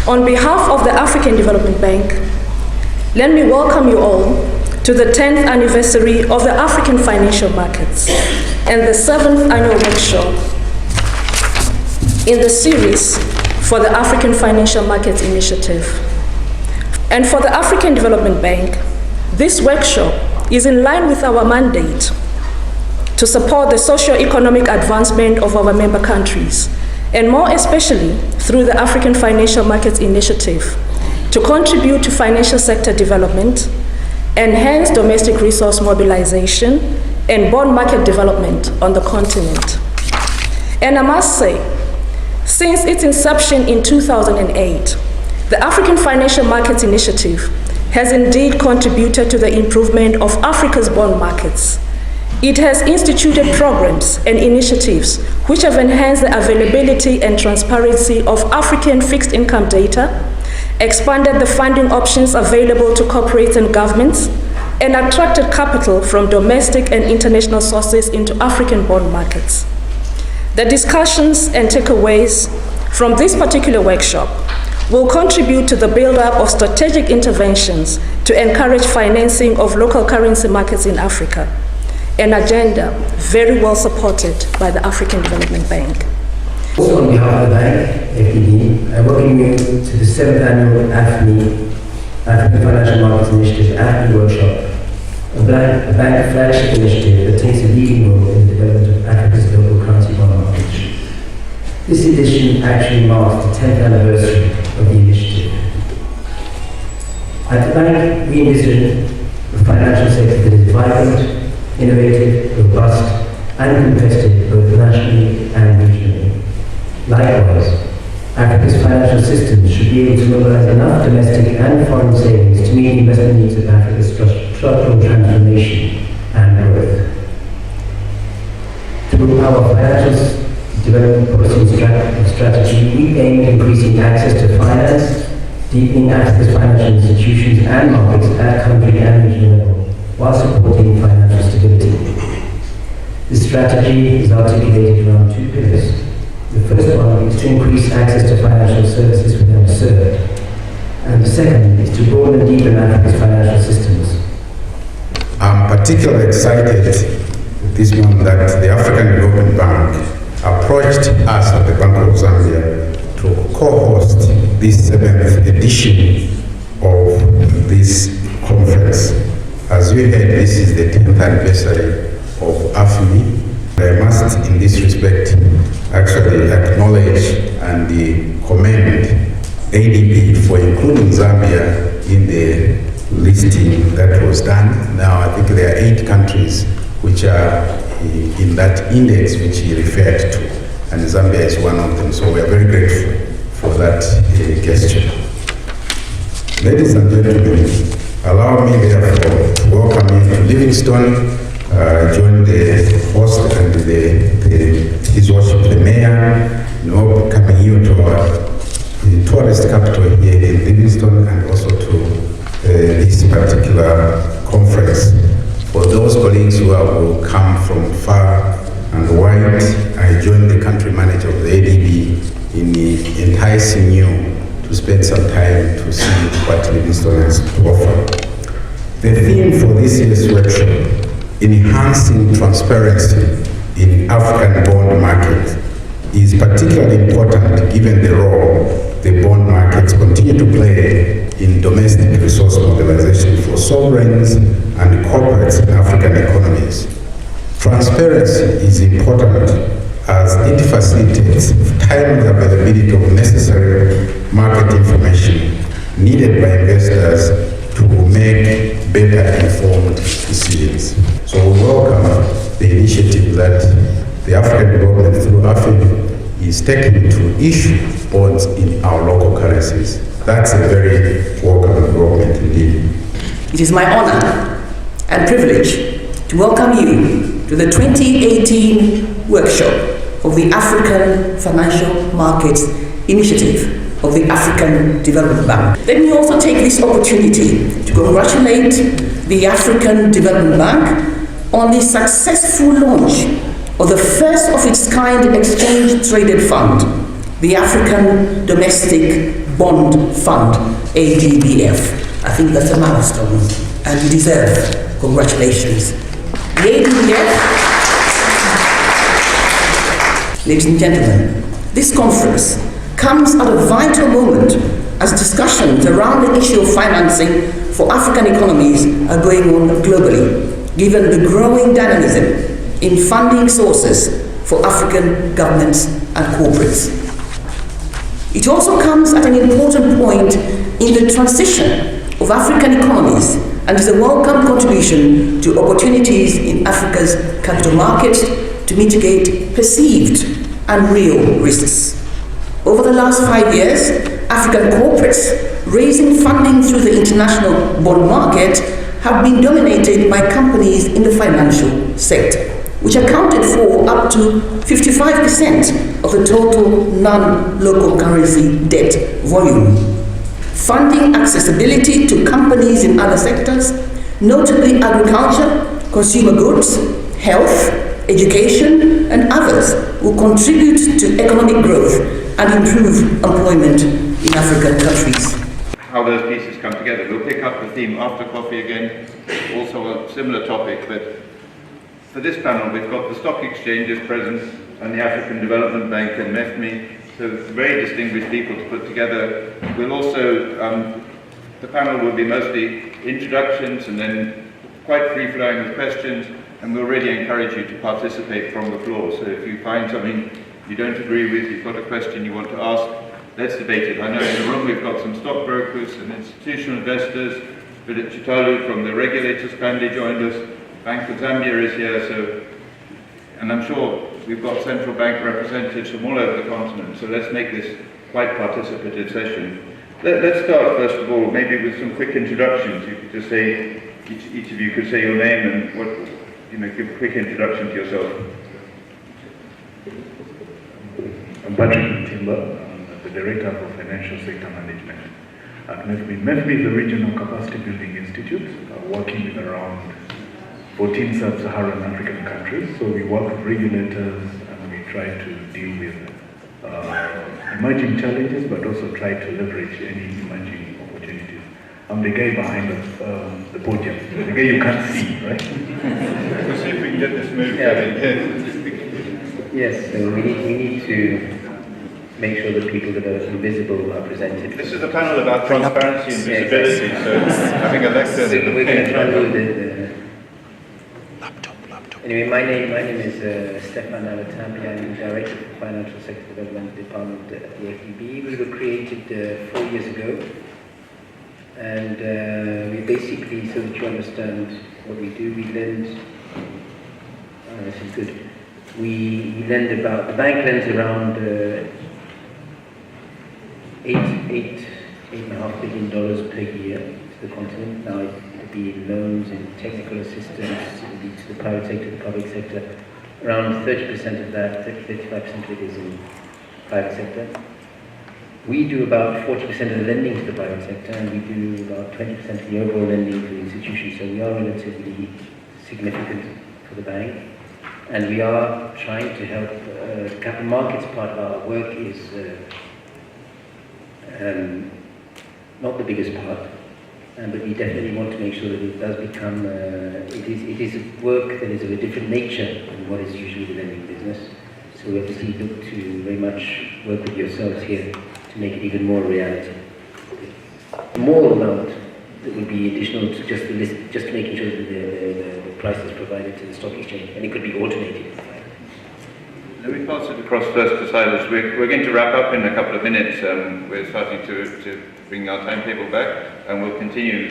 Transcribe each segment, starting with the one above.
On behalf of the African Development Bank, let me welcome you all to the 10th anniversary of the African financial markets and the 7th annual workshop in the series for the African Financial Markets Initiative. And for the African Development Bank, this workshop is in line with our mandate to support the socio-economic advancement of our member countries, and more especially through the African Financial Markets Initiative, to contribute to financial sector development, enhance domestic resource mobilization, and bond market development on the continent. And I must say, since its inception in 2008, the African Financial Markets Initiative has indeed contributed to the improvement of Africa's bond markets. It has instituted programs and initiatives which have enhanced the availability and transparency of African fixed income data, expanded the funding options available to corporates and governments, and attracted capital from domestic and international sources into African bond markets. The discussions and takeaways from this particular workshop will contribute to the build-up of strategic interventions to encourage financing of local currency markets in Africa, an agenda very well supported by the African Development Bank. Also on behalf of the bank, AFMI, I welcome you to the 7th annual AFMI, African Financial Markets Initiative AFMI workshop, a bank flagship initiative that takes a leading role in the development of Africa's local currency bond market. This edition actually marks the 10th anniversary of the initiative. At the bank, we envision a financial sector that is vibrant, innovative, robust, and competitive both nationally and regionally. Likewise, Africa's financial system should be able to mobilize enough domestic and foreign savings to meet the investment needs of Africa's structural transformation and growth. Through our financial development policy and strategy, we aim at increasing access to finance, deepening Africa's financial institutions and markets at country and regional level, while supporting financial stability. This strategy is articulated around two pillars. The first one is to increase access to financial services for the underserved, and the second is to broaden and deepen Africa's financial systems. I'm particularly excited this month that the African Development Bank approached us at the Bank of Zambia to co-host this 7th edition of this conference. As you heard, this is the 10th anniversary of AFMI. I must, in this respect, actually acknowledge and commend ADB for including Zambia in the listing that was done. Now, I think there are 8 countries which are in that index which he referred to, and Zambia is one of them. So we are very grateful for that gesture. Ladies and gentlemen, allow me therefore to welcome you to Livingstone, join the host and His Worship the Mayor, coming here to the tourist capital here in Livingstone, and also to this particular conference. For those colleagues who will come from far and wide, I joined the country manager of the ADB in enticing you to spend some time to see what Livingstone has to offer. The theme for this year's workshop, enhancing transparency in African bond market, is particularly important given the role the bond markets continue to play in domestic resource mobilization for sovereigns and corporates in African economies. Transparency is important as it facilitates timely availability of necessary market information needed by investors to make better informed decisions. So we welcome the initiative that the African Development through AFMI is taking to issue bonds in our local currencies. That's a very welcome development indeed. It is my honor and privilege to welcome you to the 2018 workshop of the African Financial Markets Initiative of the African Development Bank. Let me also take this opportunity to congratulate the African Development Bank on the successful launch of the first of its kind exchange traded fund, the African Domestic Bond Fund, ADBF. I think that's a milestone, and you deserve congratulations. The ADBF, ladies and gentlemen, this conference comes at a vital moment as discussions around the issue of financing for African economies are going on globally, given the growing dynamism in funding sources for African governments and corporates. It also comes at an important point in the transition of African economies and is a welcome contribution to opportunities in Africa's capital markets to mitigate perceived and real risks. Over the last 5 years, African corporates raising funding through the international bond market have been dominated by companies in the financial sector, which accounted for up to 55% of the total non-local currency debt volume. Funding accessibility to companies in other sectors, notably agriculture, consumer goods, health, education, and others, will contribute to economic growth and improve employment in African countries. How those pieces come together. We'll pick up the theme after coffee again, also a similar topic, but for this panel we've got the stock exchanges present and the African Development Bank and AFMI, so very distinguished people to put together. We'll also, the panel will be mostly introductions and then quite free-flowing with questions, and we'll really encourage you to participate from the floor. So if you find something you don't agree with, you've got a question you want to ask, let's debate it. I know in the room we've got some stockbrokers and institutional investors. Philip Chitalu from the regulators panel joined us. Bank of Zambia is here, and I'm sure we've got central bank representatives from all over the continent, so let's make this quite participative session. Let's start first of all maybe with some quick introductions. You could just say, each of you could say your name and what, give a quick introduction to yourself. I'm Patrick Timber. I'm the Director for Financial Sector Management at MEFMI. MEFMI is a regional capacity building institute working with around 14 sub-Saharan African countries. So we work with regulators and we try to deal with emerging challenges, but also try to leverage any emerging opportunities. I'm the guy behind the podium, the guy you can't see, right? We'll see if we can get this moved. Yes, so we need to make sure that people that are invisible are presented. This is a panel about transparency and visibility, so having a lecture. So we're going to try and move the laptop. Anyway, my name is Stefan Alatambi. I'm Director for Financial Sector Development Department at the FDB. We were created 4 years ago, and we basically, so that you understand what we do, we lend. This is good. We lend about, the bank lends around $8.5 billion per year to the continent. Now it'll be loans and technical assistance, it'll be to the private sector, the public sector. Around 30% of that, 35% of it is in private sector. We do about 40% of the lending to the private sector, and we do about 20% of the overall lending to the institutions. So we are relatively significant for the bank. And we are trying to help, the capital markets part of our work is not the biggest part, but we definitely want to make sure that it does become, it is a work that is of a different nature than what is usually the lending business. So we obviously look to very much work with yourselves here to make it even more a reality. The more amount that would be additional to just the list, just making sure that the price is provided to the stock exchange, and it could be automated. Let me pass it across first to Silas. We're going to wrap up in a couple of minutes. We're starting to bring our timetable back, and we'll continue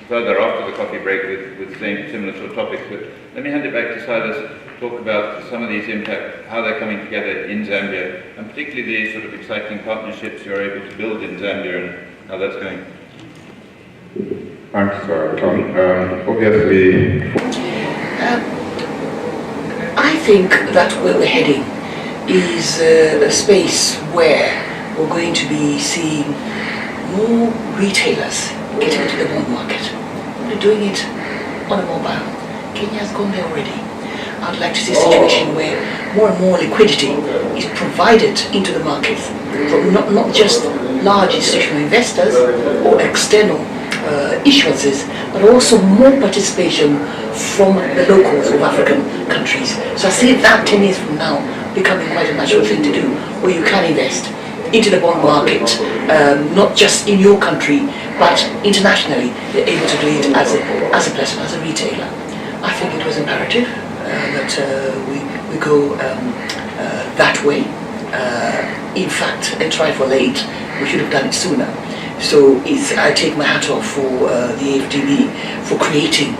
further after the coffee break with similar sort of topics. But let me hand it back to Silas to talk about some of these impacts, how they're coming together in Zambia, and particularly the sort of exciting partnerships you're able to build in Zambia and how that's going. Thanks, Tom. Obviously, I think that where we're heading is a space where we're going to be seeing more retailers getting into the bond market. They're doing it on a mobile. Kenya has gone there already. I'd like to see a situation where more and more liquidity is provided into the markets from not just large institutional investors or external issuances, but also more participation from the locals of African countries. So I see that 10 years from now becoming quite a natural thing to do, where you can invest into the bond market, not just in your country, but internationally. You're able to do it as a person, as a retailer. I think it was imperative that we go that way. In fact, a trifle late, we should have done it sooner. So I take my hat off for the AFDB for creating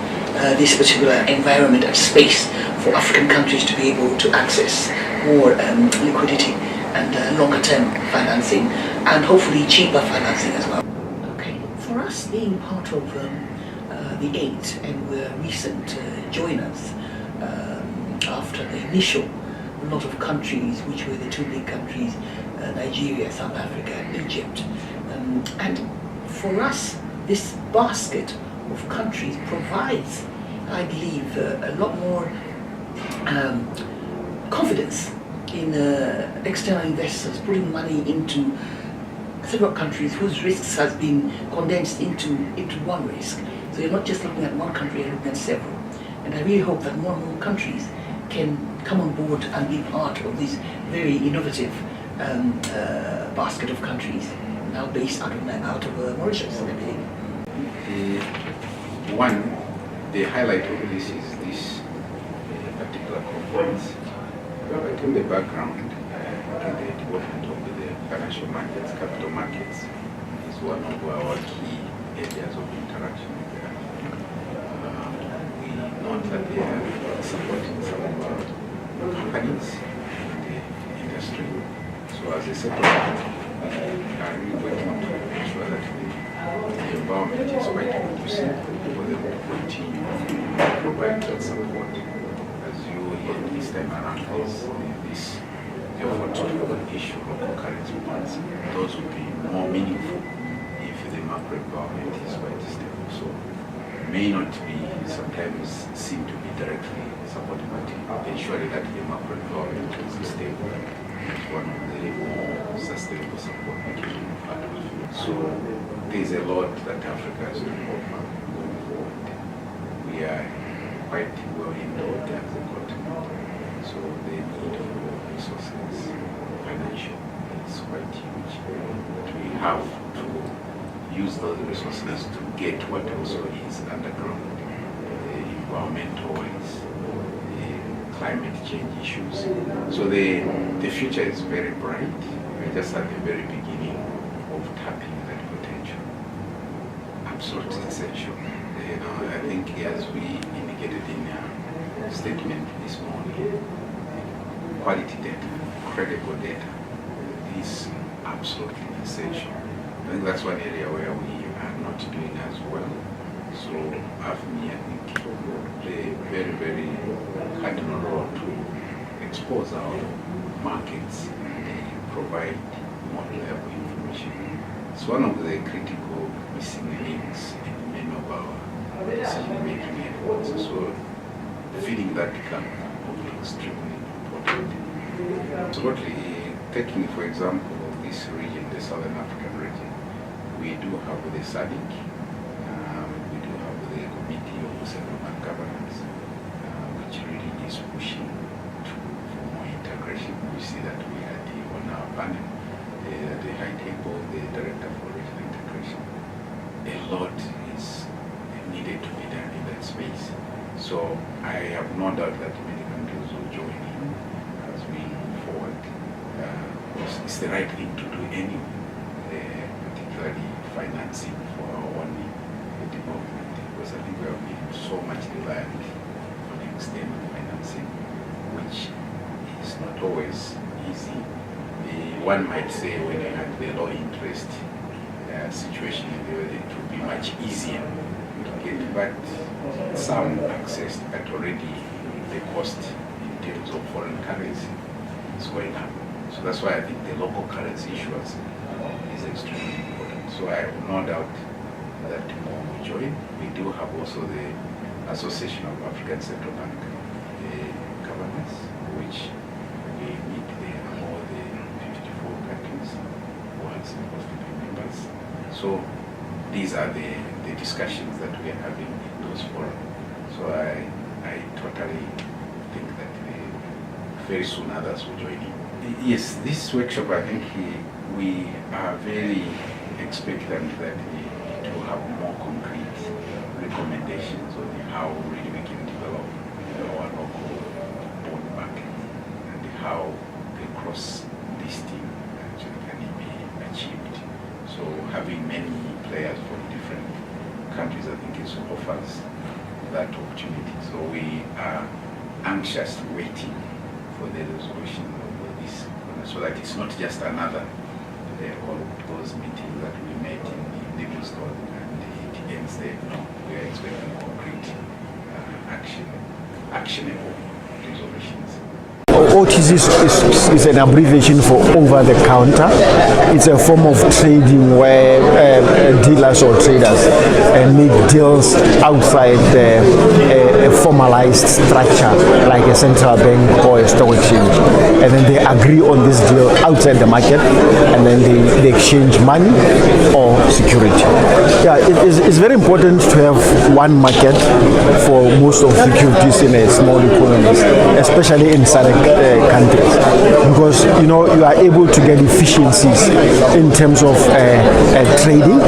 this particular environment and space for African countries to be able to access more liquidity and longer term financing, and hopefully cheaper financing as well. Okay, for us being part of the 8 and we're recent joiners after the initial lot of countries, which were the 2 big countries, Nigeria, South Africa, Egypt. And for us, this basket of countries provides, I believe, a lot more confidence in external investors putting money into several countries whose risks has been condensed into one risk. So you're not just looking at one country, you're looking at several. And I really hope that more and more countries can come on board and be part of this very innovative basket of countries now based out of Mauritius, I believe. The highlight of this is this particular conference. But in the background, the development of the financial markets, capital markets, is one of our key areas of interaction with the Africa. We note that they are supporting some of our companies in the industry. So as a separate we want to make sure that the environment is quite conducive for them to continue to provide that support. As you hear this time around this effort to issue local currency bonds, those would be more meaningful if the macro environment is quite stable. So may not be sometimes seem to be directly supported, but ensuring that the macro environment is stable is one of the more sustainable support mechanisms. So there's a lot that Africa has to offer going forward. We are quite well endowed as a continent, so the need for resources, financial, is quite huge. But we have to use those resources to get what also is underground, the environmental is, the climate change issues. So the future is very bright. We're just at the very beginning of tapping that potential. Absolutely essential. I think as we indicated in our statement this morning, quality data, credible data is absolutely essential. I think that's one area where we are not doing as well. So AFMI, I think, play a very, very cardinal role to expose our markets and provide more reliable information. It's one of the critical missing links in many of our decision-making efforts. So filling that gap is extremely important. Absolutely, taking, for example, this region, the Southern African region, we do have the SADC, we do have the Committee of Settlement Governance, which really is pushing for more integration. We see that we had on our panel, the high table, the Director for Regional Integration. A lot is needed to be done in that space. So I have no doubt that many countries will join in as we move forward. It's the right thing to do anyway, particularly financing for our own development, because I think we have been so much reliant on external financing, which is not always easy. One might say when you had the low interest situation, it would be much easier to get, but some access at already the cost in terms of foreign currency is going up. So that's why I think the local currency issuance is extremely important. So I have no doubt that more will join. We do have also the Association of African Central Bank Governors, which we meet there, all the 54 countries who are supposed to be So these are the discussions that we are having in those forums. So I totally think that very soon others will join in. Yes, this workshop, I think we are very expectant that it will have more concrete recommendations on how really we can develop our local bond market and how the cross-listing actually can be achieved. So having many players from different countries, I think it offers that opportunity. So we are anxiously waiting for the resolution of this, so that it's not just another all those meetings that we made in Livingstone and it ends there. No, we are expecting concrete actionable resolutions. OTC is an abbreviation for over the counter. It's a form of trading where dealers or traders make deals outside a formalized structure like a central bank or a stock exchange, and then they agree on this deal outside the market, and then they exchange money or security. Yeah, it's very important to have one market for most of securities in a small economy, especially in SADC countries, because you are able to get efficiencies in terms of trading,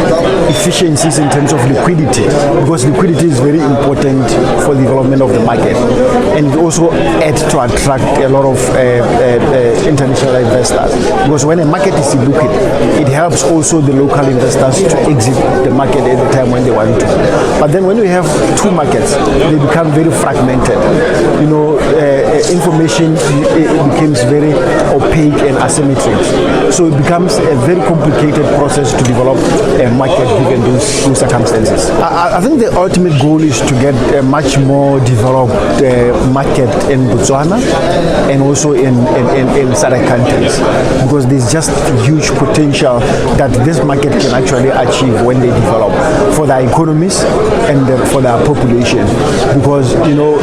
efficiencies in terms of liquidity, because liquidity is very important for the development of the market, and it also adds to attract a lot of international investors, because when a market is illiquid, it helps also the local investors to exit the market at the time when they want to. But then when we have two markets, they become very fragmented. Information becomes very opaque and asymmetric. So it becomes a very complicated process to develop a market given those circumstances. I think the ultimate goal is to get a much more developed market in Botswana and also in SADC countries, because there's just huge potential that this market can actually achieve when they develop for their economies and for their population, because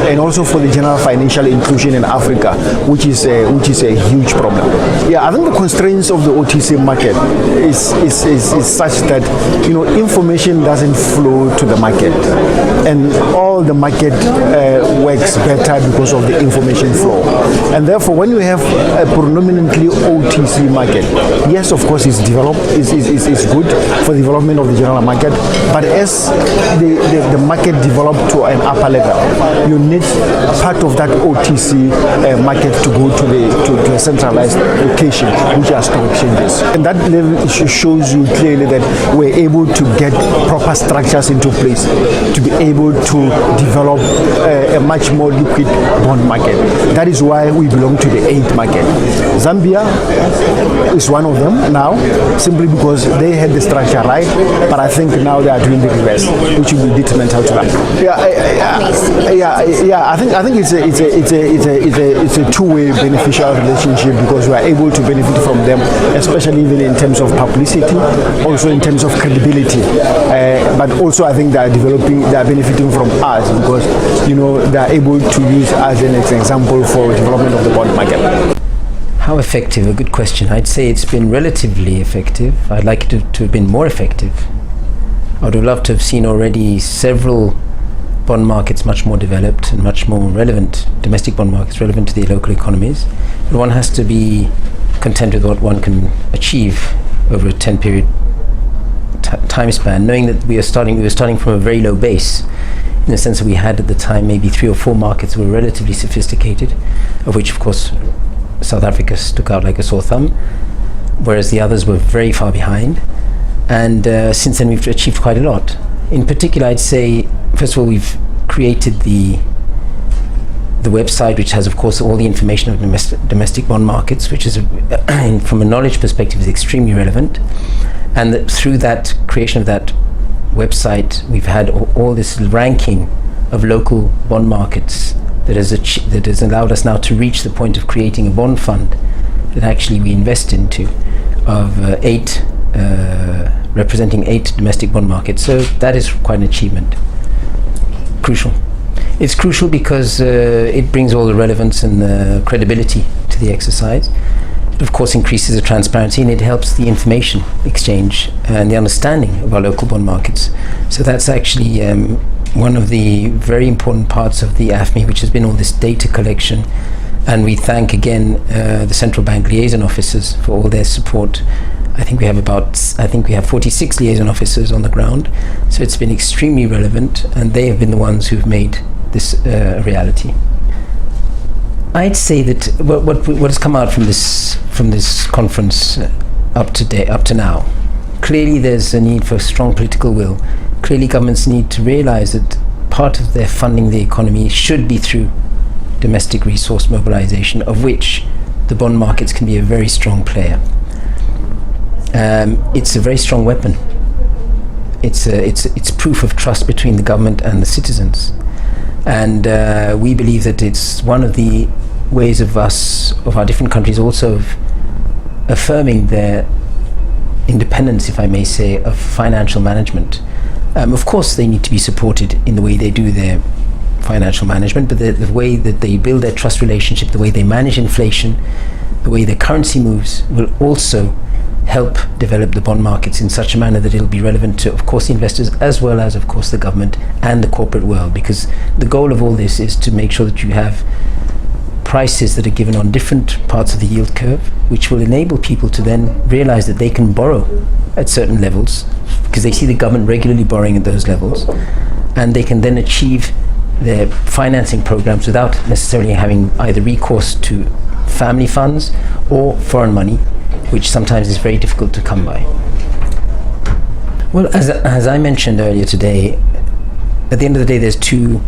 and also for the general financial inclusion in Africa, which is a huge problem. Yeah, I think the constraints of the OTC market is such that information doesn't flow to the market, and all the market works better because of the information flow. And therefore, when you have a predominantly OTC market, yes, of course, it's developed, is good for the development of the general market, but as the market developed to an upper level, you need part of that OTC market to go to a centralized location, which are stock exchanges. And that level shows you clearly that we're able to get proper structures into place to be able to develop a much more liquid bond market. That is why we belong to the 8th market. Zambia is one of them now, simply because they had the structure right, but I think now they are doing the reverse, which will be detrimental to them. I think it's a two-way beneficial relationship, because we are able to benefit from them, especially even in terms of publicity, also in terms of credibility. But also I think they are benefiting from us, because they are able to use us as an example for development of the bond market. How effective? A good question. I'd say it's been relatively effective. I'd like it to have been more effective. I would have loved to have seen already several bond markets much more developed and much more relevant, domestic bond markets relevant to the local economies. But one has to be content with what one can achieve over a 10-period time span, knowing that we were starting from a very low base, in the sense that we had at the time maybe 3 or 4 markets that were relatively sophisticated, of which of course South Africa stuck out like a sore thumb, whereas the others were very far behind. And since then we've achieved quite a lot. In particular, I'd say, first of all, we've created the website, which has of course all the information of domestic bond markets, which is from a knowledge perspective is extremely relevant. And that through that creation of that website, we've had all this ranking of local bond markets that has allowed us now to reach the point of creating a bond fund that actually we invest into, of 8 representing 8 domestic bond markets. So that is quite an achievement. Crucial. It's crucial because it brings all the relevance and the credibility to the exercise. of course increases the transparency, and it helps the information exchange and the understanding of our local bond markets. So that's actually one of the very important parts of the AFMI, which has been all this data collection. And we thank again the central bank liaison officers for all their support. I think we have 46 liaison officers on the ground. So it's been extremely relevant, and they have been the ones who've made this a reality. I'd say that what has come out from this conference up to now, clearly there's a need for a strong political will. Clearly governments need to realize that part of their funding the economy should be through domestic resource mobilization, of which the bond markets can be a very strong player. It's a very strong weapon. It's proof of trust between the government and the citizens. And we believe that it's one of the ways of our different countries also affirming their independence, if I may say, of financial management. Of course, they need to be supported in the way they do their financial management, but the way that they build their trust relationship, the way they manage inflation, the way their currency moves, will also help develop the bond markets in such a manner that it'll be relevant to, of course, the investors, as well as, of course, the government and the corporate world. Because the goal of all this is to make sure that you have prices that are given on different parts of the yield curve, which will enable people to then realize that they can borrow at certain levels, because they see the government regularly borrowing at those levels, and they can then achieve their financing programs without necessarily having either recourse to family funds or foreign money, which sometimes is very difficult to come by. Well, as I mentioned earlier today, at the end of the day, there's two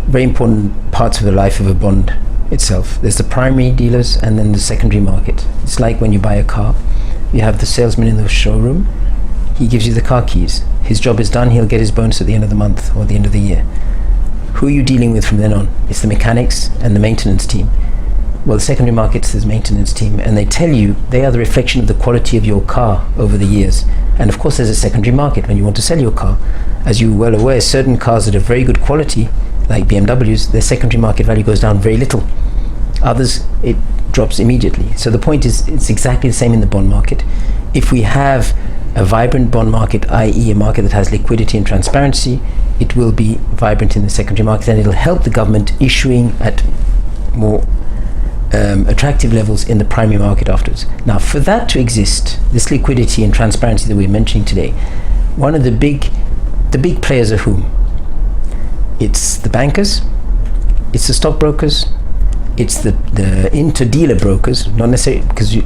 very important parts of the life of a bond itself. There's the primary dealers and then the secondary market. It's like when you buy a car. You have the salesman in the showroom. He gives you the car keys. His job is done. He'll get his bonus at the end of the month or the end of the year. Who are you dealing with from then on? It's the mechanics and the maintenance team. Well, the secondary market's the maintenance team, and they tell you they are the reflection of the quality of your car over the years. And of course, there's a secondary market when you want to sell your car. As you're well aware, certain cars that are very good quality, like BMWs, their secondary market value goes down very little. Others, it drops immediately. So the point is, it's exactly the same in the bond market. If we have a vibrant bond market, i.e. a market that has liquidity and transparency, it will be vibrant in the secondary market, and it'll help the government issuing at more attractive levels in the primary market afterwards. Now, for that to exist, this liquidity and transparency that we're mentioning today, one of the big players are whom? It's the bankers, it's the stockbrokers, it's the inter-dealer brokers, not necessarily, because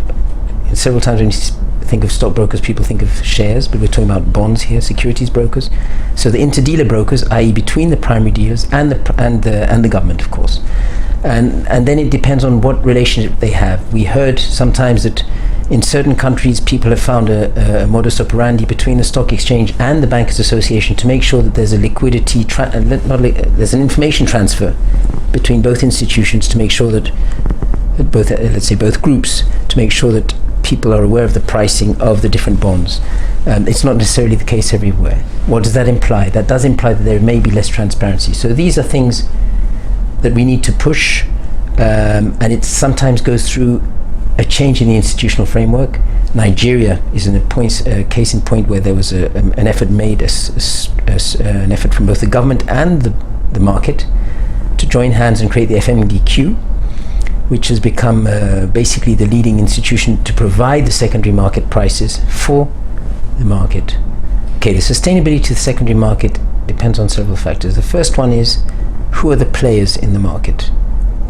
several times when you think of stockbrokers, people think of shares, but we're talking about bonds here, securities brokers. So the inter-dealer brokers, i.e. between the primary dealers and the government, of course. And then it depends on what relationship they have. We heard sometimes that in certain countries people have found a modus operandi between the stock exchange and the Bankers Association to make sure that there's a liquidity, there's an information transfer between both institutions to make sure that both, let's say both groups, to make sure that people are aware of the pricing of the different bonds. It's not necessarily the case everywhere. What does that imply? That does imply that there may be less transparency. So these are things that we need to push, and it sometimes goes through a change in the institutional framework. Nigeria is a case in point where there was an effort made, an effort from both the government and the market to join hands and create the FMDQ, which has become basically the leading institution to provide the secondary market prices for the market. Okay, the sustainability to the secondary market depends on several factors. The first one is, who are the players in the market?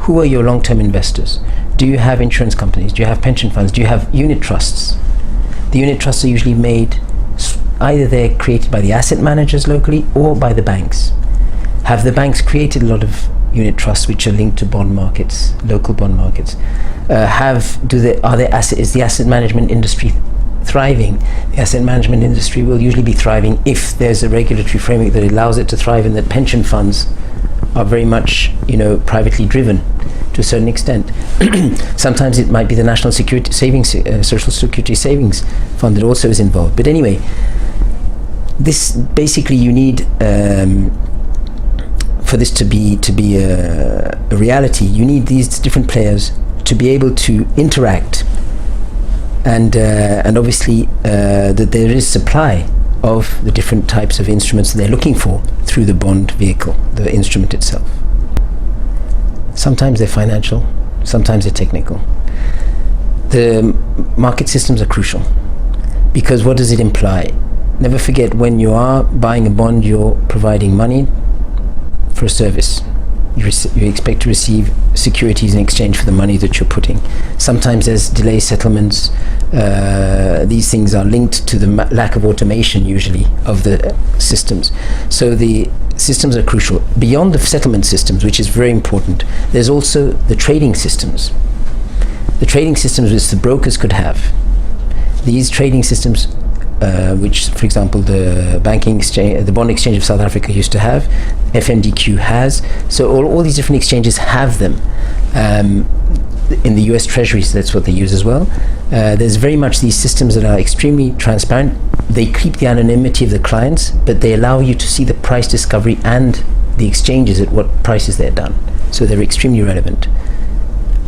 Who are your long-term investors? Do you have insurance companies? Do you have pension funds? Do you have unit trusts? The unit trusts are usually made, either they're created by the asset managers locally or by the banks. Have the banks created a lot of unit trusts which are linked to bond markets, local bond markets? Is the asset management industry thriving? The asset management industry will usually be thriving if there's a regulatory framework that allows it to thrive, and that pension funds are very much, privately driven to a certain extent. Sometimes it might be the National Security Savings, Social Security Savings Fund that also is involved. But anyway, this basically you need, for this to be a reality, you need these different players to be able to interact and obviously that there is supply of the different types of instruments that they're looking for through the bond vehicle, the instrument itself. Sometimes they're financial, sometimes they're technical. The market systems are crucial because what does it imply? Never forget, when you are buying a bond, you're providing money for a service. You expect to receive securities in exchange for the money that you're putting. Sometimes there's delay settlements. These things are linked to the lack of automation, usually, of the systems. So the systems are crucial. Beyond the settlement systems, which is very important, there's also the trading systems. The trading systems which the brokers could have. These trading systems, which, for example, the banking exchange, the bond exchange of South Africa used to have, FMDQ has. So all these different exchanges have them. In the US Treasuries, that's what they use as well. There's very much these systems that are extremely transparent. They keep the anonymity of the clients, but they allow you to see the price discovery and the exchanges at what prices they're done. So they're extremely relevant.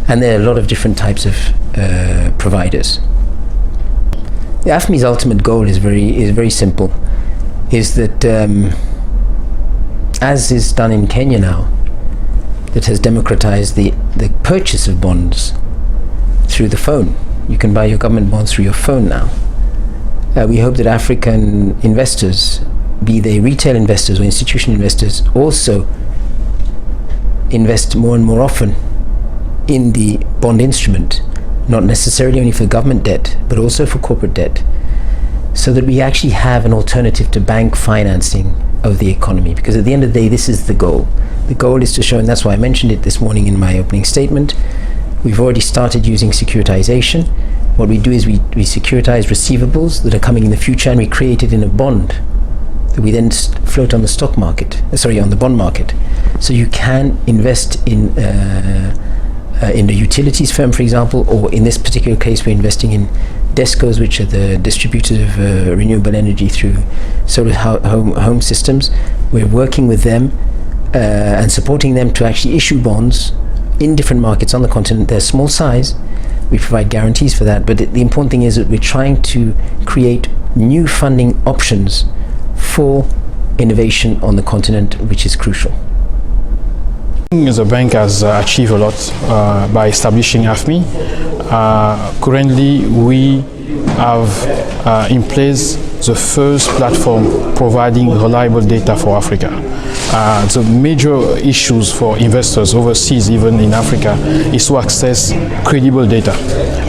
And there are a lot of different types of providers. The AFMI's ultimate goal is very simple, is that as is done in Kenya now, that has democratized the purchase of bonds through the phone. You can buy your government bonds through your phone now. We hope that African investors, be they retail investors or institutional investors, also invest more and more often in the bond instrument, not necessarily only for government debt, but also for corporate debt, so that we actually have an alternative to bank financing of the economy. Because at the end of the day, this is the goal. The goal is to show, and that's why I mentioned it this morning in my opening statement, we've already started using securitization. What we do is we securitize receivables that are coming in the future, and we create it in a bond that we then float on the stock market, on the bond market. So you can invest in a utilities firm, for example, or in this particular case, we're investing in DESCOs, which are the distributors of renewable energy through solar home systems. We're working with them and supporting them to actually issue bonds in different markets on the continent. They're small size. We provide guarantees for that. But the important thing is that we're trying to create new funding options for innovation on the continent, which is crucial. The bank has achieved a lot by establishing AFMI. Currently, we have in place the first platform providing reliable data for Africa. The major issues for investors overseas, even in Africa, is to access credible data.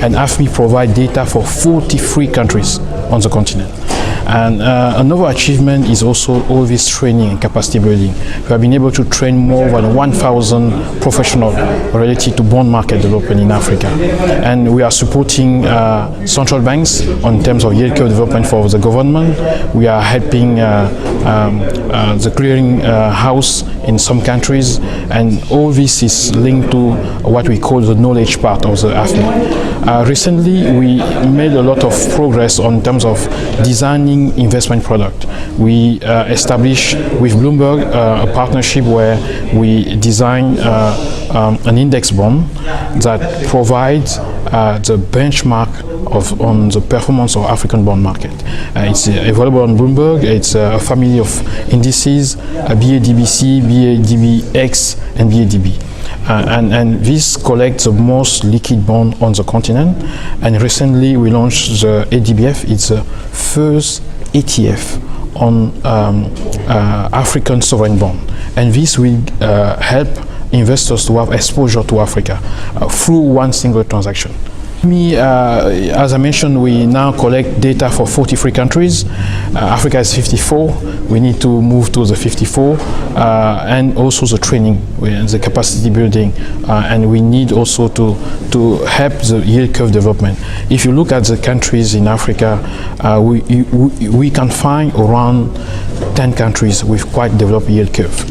And AFMI provides data for 43 countries on the continent. And another achievement is also all this training and capacity building. We have been able to train more than 1,000 professionals related to bond market development in Africa. And we are supporting central banks on terms of yield curve development for the government. We are helping the clearing house in some countries. And all this is linked to what we call the knowledge part of the AFMI. Recently, we made a lot of progress on terms of designing investment product. We established with Bloomberg a partnership where we design an index bond that provides the benchmark on the performance of African bond market. It's available on Bloomberg. It's a family of indices, BADBC, BADBX, and BADB. And this collects the most liquid bond on the continent. And recently we launched the ADBF. It's the first ETF on African sovereign bond. And this will help investors to have exposure to Africa through one single transaction. As I mentioned, we now collect data for 43 countries. Africa is 54. We need to move to the 54, and also the training, the capacity building, and we need also to help the yield curve development. If you look at the countries in Africa, we can find around 10 countries with quite developed yield curve.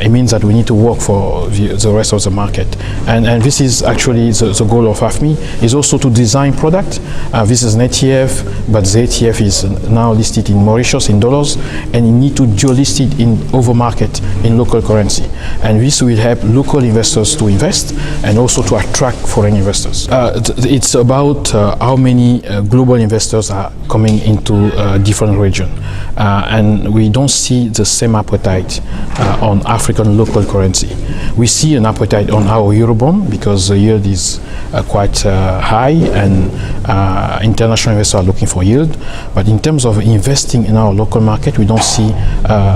It means that we need to work for the rest of the market. And this is actually the goal of AFMI, is also to design product. This is an ETF, but the ETF is now listed in Mauritius in dollars, and you need to dual-list it in over market in local currency. And this will help local investors to invest and also to attract foreign investors. It's about how many global investors are coming into different regions. And we don't see the same appetite on African local currency. We see an appetite on our Eurobond because the yield is quite high and international investors are looking for yield. But in terms of investing in our local market, we don't see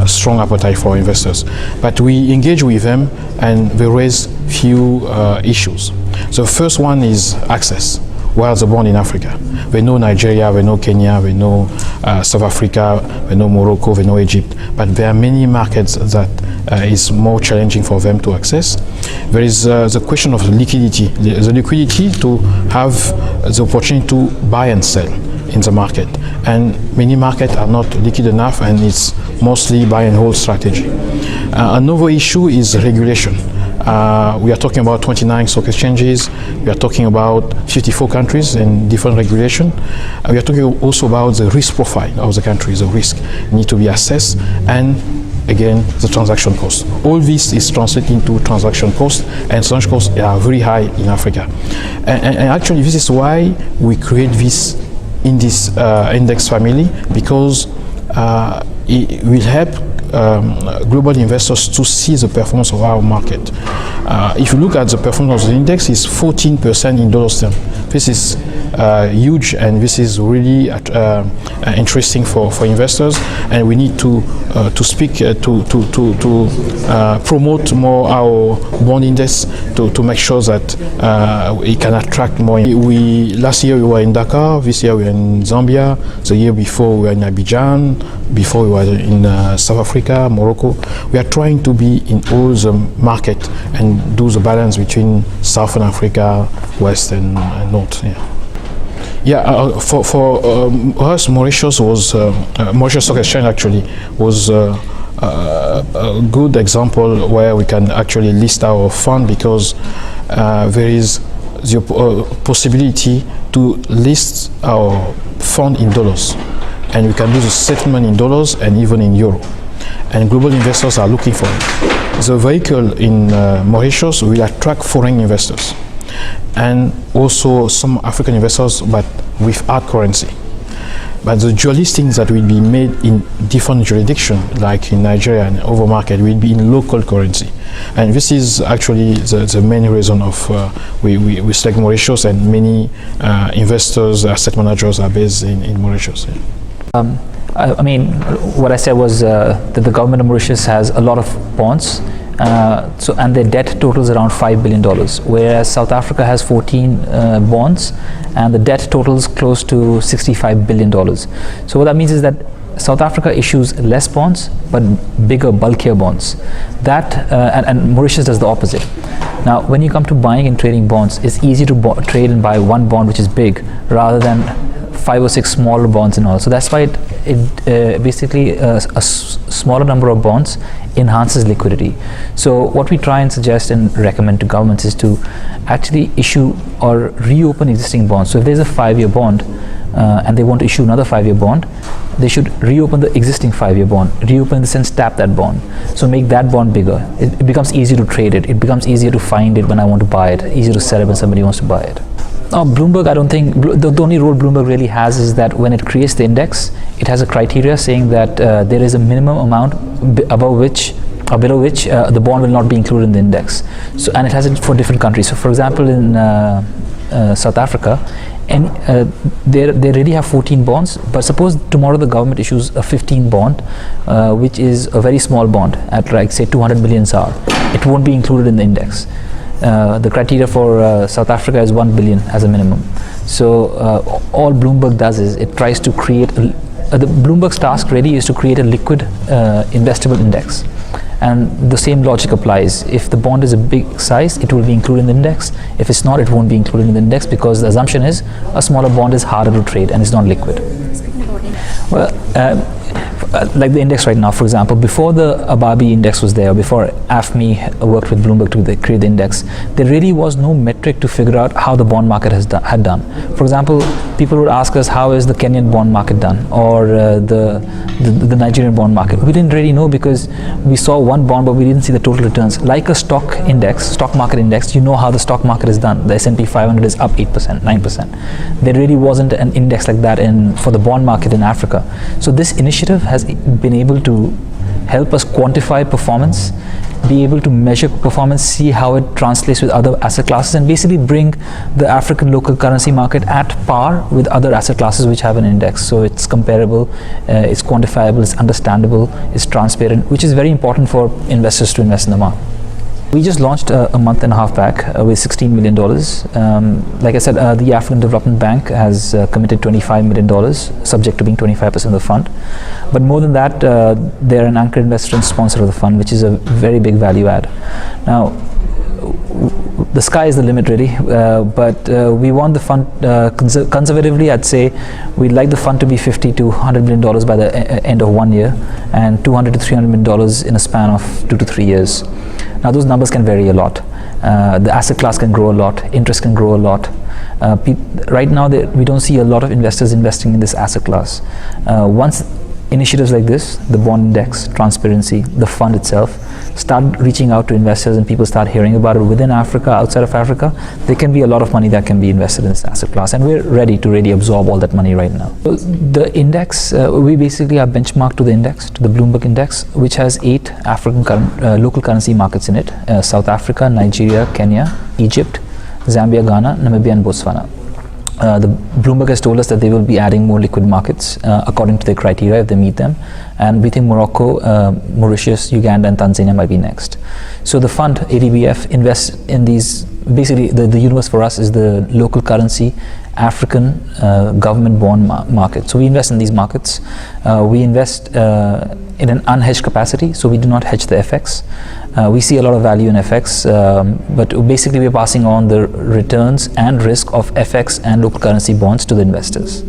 strong appetite for investors. But we engage with them and they raise few issues. The first one is access. Where's the bond in Africa? We know Nigeria, we know Kenya, we know South Africa, we know Morocco, we know Egypt, but there are many markets that is more challenging for them to access. There is the question of the liquidity to have the opportunity to buy and sell in the market. And many markets are not liquid enough, and it's mostly buy and hold strategy. Another issue is regulation. We are talking about 29 stock exchanges. We are talking about 54 countries and different regulation. We are talking also about the risk profile of the countries. The risk need to be assessed, and again, the transaction cost. All this is translated into transaction cost, and transaction costs are very high in Africa. And actually, this is why we create this in this index family, because it will help global investors to see the performance of our market. If you look at the performance of the index, it's 14% in dollar terms. This is huge, and this is really interesting for investors. And we need to speak to promote more our bond index to make sure that it can attract more. Last year we were in Dakar. This year we are in Zambia. The year before we were in Abidjan. Before we were in South Africa, Morocco. We are trying to be in all the market and do the balance between Southern Africa, West and North. Yeah, for us, Mauritius was Mauritius Stock Exchange actually was a good example where we can actually list our fund, because there is the possibility to list our fund in dollars, and we can do the settlement in dollars and even in euro, and global investors are looking for it. The vehicle in Mauritius will attract foreign investors and also some African investors, but with hard currency. But the dual listings that will be made in different jurisdictions, like in Nigeria and over market, will be in local currency. And this is actually the main reason of we select Mauritius, and many investors, asset managers are based in Mauritius. Yeah. I mean, what I said was that the government of Mauritius has a lot of bonds, and their debt totals around $5 billion, whereas South Africa has 14 bonds, and the debt totals close to $65 billion. So what that means is that South Africa issues less bonds, but bigger, bulkier bonds. That and Mauritius does the opposite. Now, when you come to buying and trading bonds, it's easy to trade and buy one bond which is big, rather than 5 or 6 smaller bonds and all. So that's why it basically a smaller number of bonds enhances liquidity. So what we try and suggest and recommend to governments is to actually issue or reopen existing bonds. So if there's a 5-year bond and they want to issue another 5-year bond, they should reopen the existing 5-year bond. Reopen in the sense, tap that bond. So make that bond bigger. It becomes easier to trade it. It becomes easier to find it when I want to buy it. Easier to sell it when somebody wants to buy it. Bloomberg, I don't think, the only role Bloomberg really has is that when it creates the index, it has a criteria saying that there is a minimum amount above which or below which the bond will not be included in the index. So, and it has it for different countries. So for example, in South Africa, and they already have 14 bonds, but suppose tomorrow the government issues a 15 bond, which is a very small bond at like say 200 million ZAR, it won't be included in the index. The criteria for South Africa is 1 billion as a minimum. So all Bloomberg does is it tries to create the Bloomberg's task really is to create a liquid investable index, and the same logic applies. If the bond is a big size, it will be included in the index. If it's not, it won't be included in the index, because the assumption is a smaller bond is harder to trade and it's not liquid. Well, like the index right now, for example, before the Ababi index was there, before AFMI worked with Bloomberg to create the index, there really was no metric to figure out how the bond market had done. For example, people would ask us, how is the Kenyan bond market done, or the Nigerian bond market? We didn't really know, because we saw one bond, but we didn't see the total returns. Like a stock market index, you know how the stock market is done. The S&P 500 is up 8%, 9%. There really wasn't an index like that for the bond market in Africa. So this initiative has been able to help us quantify performance, be able to measure performance, see how it translates with other asset classes, and basically bring the African local currency market at par with other asset classes which have an index. So it's comparable, it's quantifiable, it's understandable, it's transparent, which is very important for investors to invest in the market. We just launched a month and a half back with $16 million. Like I said, the African Development Bank has committed $25 million, subject to being 25% of the fund. But more than that, they're an anchor investor and sponsor of the fund, which is a very big value add. Now, the sky is the limit, really, but we want the fund conservatively. I'd say we'd like the fund to be $50 to $100 million by the end of 1 year, and $200 to $300 million in a span of 2 to 3 years. Now, those numbers can vary a lot. The asset class can grow a lot, interest can grow a lot. Right now, we don't see a lot of investors investing in this asset class. Once initiatives like this, the bond index, transparency, the fund itself, start reaching out to investors and people start hearing about it within Africa, outside of Africa, there can be a lot of money that can be invested in this asset class, and we're ready to really absorb all that money right now. So the index, we basically are benchmarked to the index, to the Bloomberg index, which has 8 African local currency markets in it: South Africa, Nigeria, Kenya, Egypt, Zambia, Ghana, Namibia, and Botswana. The Bloomberg has told us that they will be adding more liquid markets according to their criteria if they meet them, and we think Morocco, Mauritius, Uganda, and Tanzania might be next. So the fund, ADBF, invests in these. Basically, the universe for us is the local currency African government bond market. So we invest in these markets. We invest in an unhedged capacity, so we do not hedge the FX. We see a lot of value in FX, but basically we're passing on the returns and risk of FX and local currency bonds to the investors.